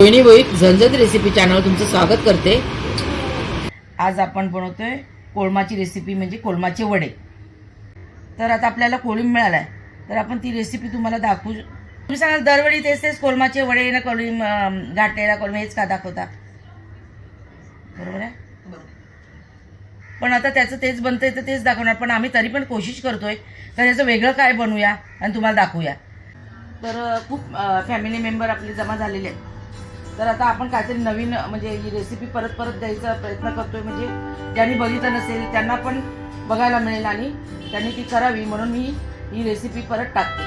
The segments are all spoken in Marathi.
रोहिणी भोईर झणझणीत रेसिपी चॅनल तुमचं स्वागत करते। आज आपण बनवतोय कोळमाची रेसिपी म्हणजे कोळमाचे वडे। तर आता आपल्याला कोळंब मिळाला आहे तर आपण ती रेसिपी तुम्हाला दाखवू। तुम्ही सांगाल दरवेळी तेच कोळमाचे वडे ना कोळंब घाटलेला कोळंब हेच का दाखवता, बरोबर आहे? पण आता त्याचं तेच बनतंय तर तेच दाखवणार, पण आम्ही तरी पण कोशिश करतोय तर याचं वेगळं काय बनवूया आणि तुम्हाला दाखवूया। तर खूप फॅमिली मेंबर आपले जमा झालेले आहेत, तर आता आपण काहीतरी नवीन म्हणजे ही रेसिपी परत परत द्यायचा प्रयत्न करतोय, म्हणजे ज्यांनी बघितलं नसेल त्यांना पण बघायला मिळेल आणि त्यांनी ती करावी म्हणून मी ही रेसिपी परत टाकते।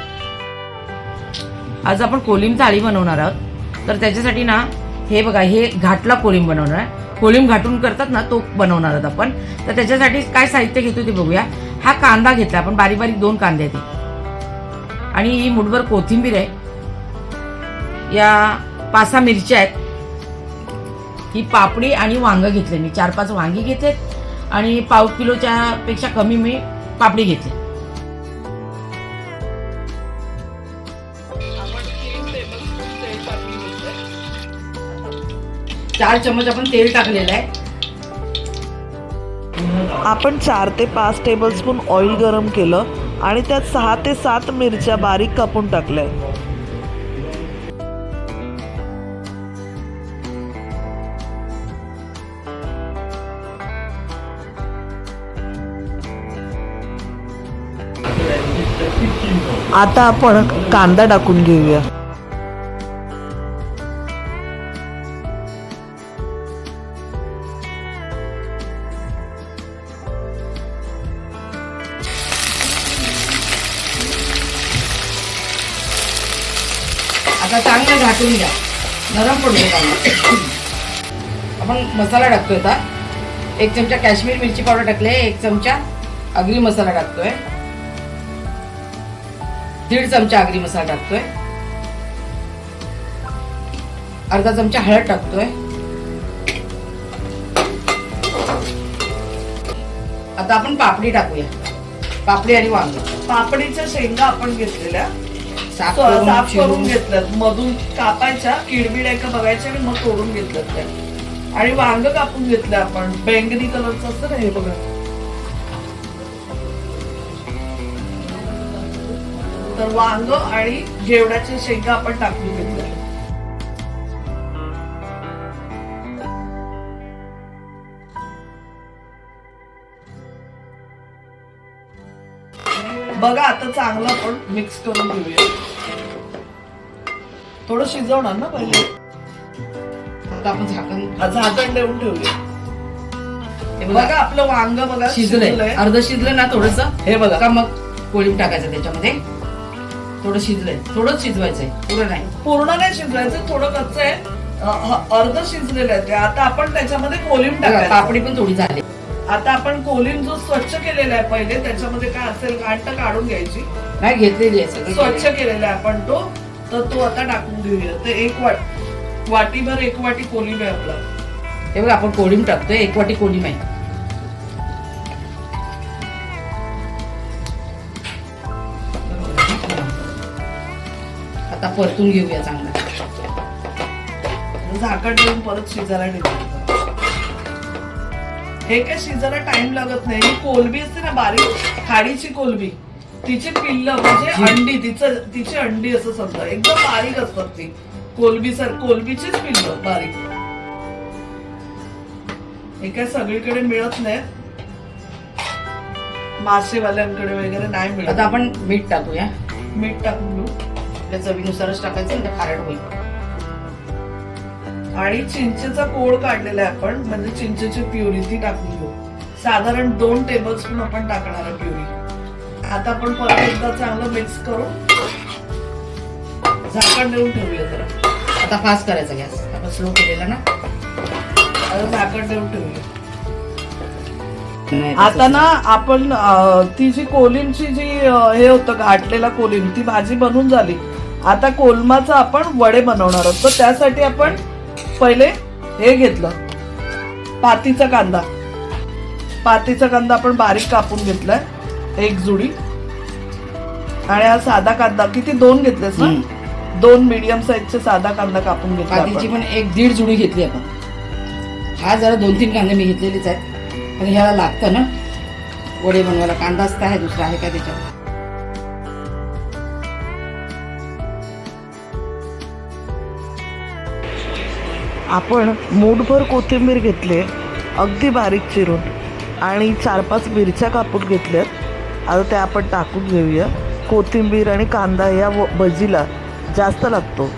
आज आपण कोळंब थाळी बनवणार आहोत, तर त्याच्यासाठी ना हे बघा, हे घाटला कोळंब बनवणार आहे। कोळंब घाटून करतात ना तो बनवणार आहोत आपण। तर त्याच्यासाठी काय साहित्य घेतो ते बघूया। हा कांदा घेतला आपण, बारीक बारीक 2 कांदे आहेत आणि ही मुठभर कोथिंबीर आहे, या 5-6 मिरच्या आहेत, ही पापडी आणि वांग घेतले मी 4-5 वांगी घेतलेत आणि पाव किलोच्या पेक्षा कमी मी पापडी घेतली। 4 चमच आपण तेल टाकलेलं आहे। आपण 4 ते 5 टेबलस्पून ऑइल गरम केलं आणि त्यात 6 ते 7 मिरच्या बारीक कापून टाकल्या। आता आपण कांदा टाकून घेऊया। आता चांगलं घाटून घ्या, नरम पडू द्या। आपण मसाला टाकतोय आता। 1 चमचा काश्मीर मिरची पावडर टाकले, 1 चमचा आगरी मसाला टाकतोय, 1.5 चमचा आगरी मसाला टाकतोय, अर्धा चमचा हळद टाकतोय। आता आपण पापडी टाकूया, पापडी आणि वांग। पापडीच्या शेंगा आपण घेतलेल्या साफ करून घेतल्यात, मधून कापायच्या, किडबिड आहे का बघायच्या आणि मग तोडून घेतल्यात त्या। आणि वांग कापून घेतलं आपण, बैंगनी कलरचं असतं ना हे बघा। तर वांग आणि घेवड्याच्या शेंगा आपण टाकून घेतल्या। बघा आता चांगलं आपण मिक्स करून घेऊया। थोडं शिजवणार ना पहिले, आता आपण झाकण देऊन ठेवूया। बघा आपलं वांग बघा शिजलंय, अर्ध शिजलं ना थोडस, हे बघा का मग कोळंब टाकायचं त्याच्यामध्ये। थोडं शिजलंय, थोडंच शिजवायचंय, पूर्ण नाही, पूर्ण नाही शिजवायचं, थोडं कच्च आहे, अर्ध शिजलेलं आहे ते। आता आपण त्याच्यामध्ये कोळंब टाकायचं, पापडी पण थोडी झाली। आता आपण कोळंब जो स्वच्छ केलेला आहे पहिले, त्याच्यामध्ये काय असेल गांठ काढून घ्यायची, नाही घेतलेली आहे सगळं, स्वच्छ केलेला आहे आपण तो। तर तो आता टाकून घेऊया। ते 1 वाटीभर 1 वाटी कोळंब आहे आपला। हे बघा आपण कोळंब टाकतोय, 1 वाटी कोळंब आहे। आता परतून घेऊया चांगला, झाकण देऊन परत शिजायला ठेवायचं। हे काय शिजायला टाइम लागत नाही। ही कोलबी असते ना बारीक खाडीची कोलबी, तिची पिल्ल म्हणजे अंडी, तिची अंडी असं समजा, एकदम बारीक असतात ती कोलबीचीच पिल्ल बारीक। हे काय सगळीकडे मिळत नाही, मासेवाल्यांकडे वगैरे नाही मिळत। आता आपण मीठ टाकूया, मीठ टाकून घेऊ, आपल्या चवीनुसारच टाकायचं म्हणजे खारट होईल। आणि चिंचेचा कोळ काढलेला आहे आपण, म्हणजे चिंचेची प्युरी ती टाकून घेऊ। साधारण 2 टेबलस्पून आपण टाकणार आहे प्युरी। आता आपण परत एकदा चांगलं मिक्स करून झाकण देऊन ठेवूया जरा। आता फास्ट करायचा गॅस, आपण स्लो केलेला ना, आता झाकण देऊन ठेवूया। आता ना आपण ती जी कोळंबची जी हे होतं घाटलेला कोळंब, ती भाजी बनवून झाली। आता कोळंबाचं आपण वडे बनवणार आहोत, तर त्यासाठी आपण पहिले हे घेतलं, पातीचा कांदा आपण बारीक कापून घेतलाय 1 जुडी। आणि हा साधा कांदा किती 2 घेतलेस ना, 2 मीडियम साईजचे साधा कांदा कापून घेतला पातीची आपण. पण 1-1.5 जुडी घेतली आपण. हा जरा 2-3 कांदे मी घेतलेलेच आहेत, पण ह्याला लागतं ना वडे बनवायला. कांदाच काय आहे, दुसरा आहे का त्याच्यात? आपण मूठभर कोथिंबीर घेतली अगदी बारीक चिरून आणि 4-5 मिरच्या कापून घेतल्यात. आता त्या आपण टाकून घेऊया. कोथिंबीर आणि कांदा या भजीला जास्त लागतो.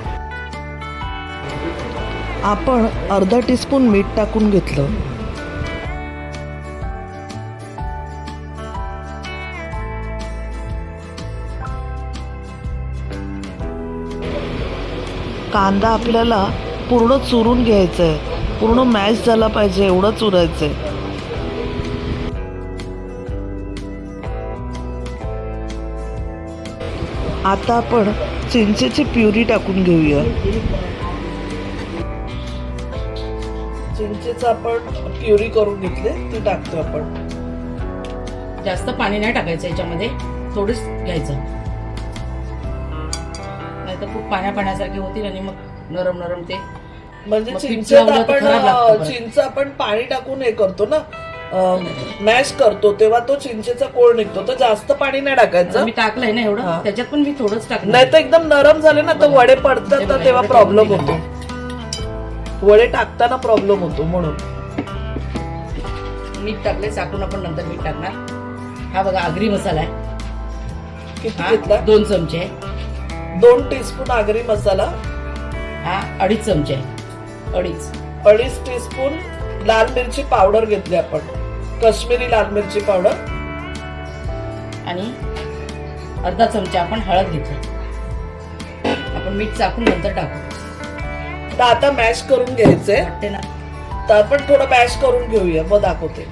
आपण अर्धा टीस्पून मीठ टाकून घेतलं. कांदा आपल्याला पूर्ण चुरून घ्यायचा आहे, पूर्ण मॅश झाला पाहिजे एवढं चुरायचं आहे. आता आपण चिंचेची प्युरी टाकून घेऊया. चिंचेचं आपण प्युरी करून घेतली ती टाकतो आपण. जास्त पाणी नाही टाकायचं याच्यामध्ये, थोडंच घ्यायचं, नाहीतर खूप पाण्यासारखे होतील आणि मग नरम नरम ते. म्हणजे मग पीठ चिंचेत लावलं तर खराब लागतं आपण परत. चिंच आपण पाणी टाकून हे करतो ना, मॅश करतो तेव्हा तो चिंचेचा कोळ निघतो. तर जास्त पाणी नाही टाकायचं. मी टाकलंय ना हा. एवढं, त्याच्यात पण मी थोडंच टाकलं. नाही तर एकदम नरम झाले ना तर बघा. वडे पडतात ना बघा, तेव्हा एवढं प्रॉब्लेम टाकून होतो. वडे टाकताना प्रॉब्लेम होतो म्हणून. मीठ टाकले, चाकून आपण नंतर मीठ टाकणार. हा बघा आगरी मसाला आहे, किती हा घेतला? 2 चमचे आहे. 2 टीस्पून आगरी मसाला, हा 2.5 चमचे आहे. 2.5 2.5 टीस्पून लाल मिरची पावडर घेतली आपण, काश्मीरी लाल मिरची पावडर. आणि अर्धा चमचा आपण हळद घेतली. आपण मीठ चाकून नंतर टाकू. तर आता मॅश करून घ्यायचंय. वाटते ना. तर आपण थोडं मॅश करून घेऊया, मग दाखवते.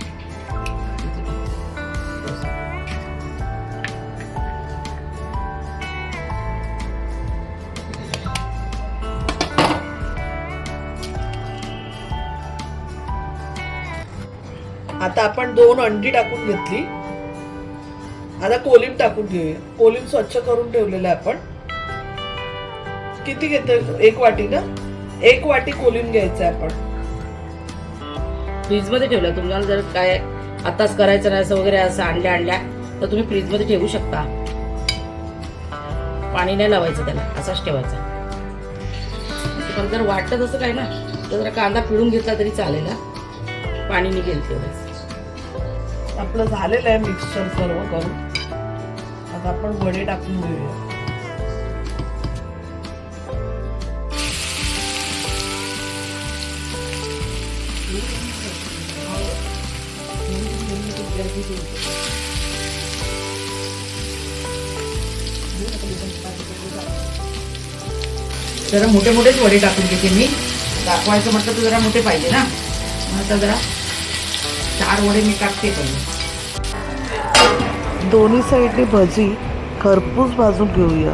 आता आपण 2 अंडी टाकून घेतली. आता कोलिंब टाकून घेऊया. कोलिंब स्वच्छ करून ठेवलेलं आहे आपण. किती घेतोय? 1 वाटी ना. 1 वाटी कोलिंब घ्यायचं आहे आपण. फ्रीज मध्ये ठेवलं. तुम्हाला जर काय आताच करायचं नाही असं वगैरे असं आणल्या तर तुम्ही फ्रीज मध्ये ठेवू शकता. पाणी नाही लावायचं त्याला, असाच ठेवायचा. पण जर वाटत असं काय ना तर जरा कांदा पिळून घेतला तरी चालेल. पाणी निघेल तेवढंच. आपलं झालेलं आहे मिक्सचर सर्व करून. आता आपण वडे टाकून घेऊया. जरा मोठे मोठेच वडे टाकून घेते मी. दाखवायचं म्हटलं तर जरा मोठे पाहिजे ना. मग आता जरा 4 वडे मी टाकते पहिले. दोन्ही साईडने भजी खरपूस भाजून घेऊया.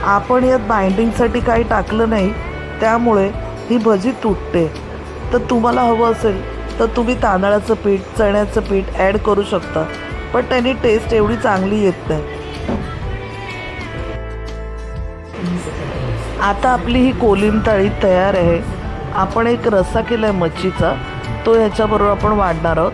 आपण यात बाइंडिंगसाठी काही टाकलं नाही, त्यामुळे ही भजी तुटते. तर तुम्हाला हवं असेल तर तुम्ही तांदळाचं पीठ, चण्याचं पीठ ॲड करू शकता, पण त्याने टेस्ट एवढी चांगली येत नाही. आता आपली ही कोलिंब थाळी तयार आहे. आपण एक रस्सा केला आहे मच्छीचा, तो ह्याच्याबरोबर आपण वाढणार आहोत.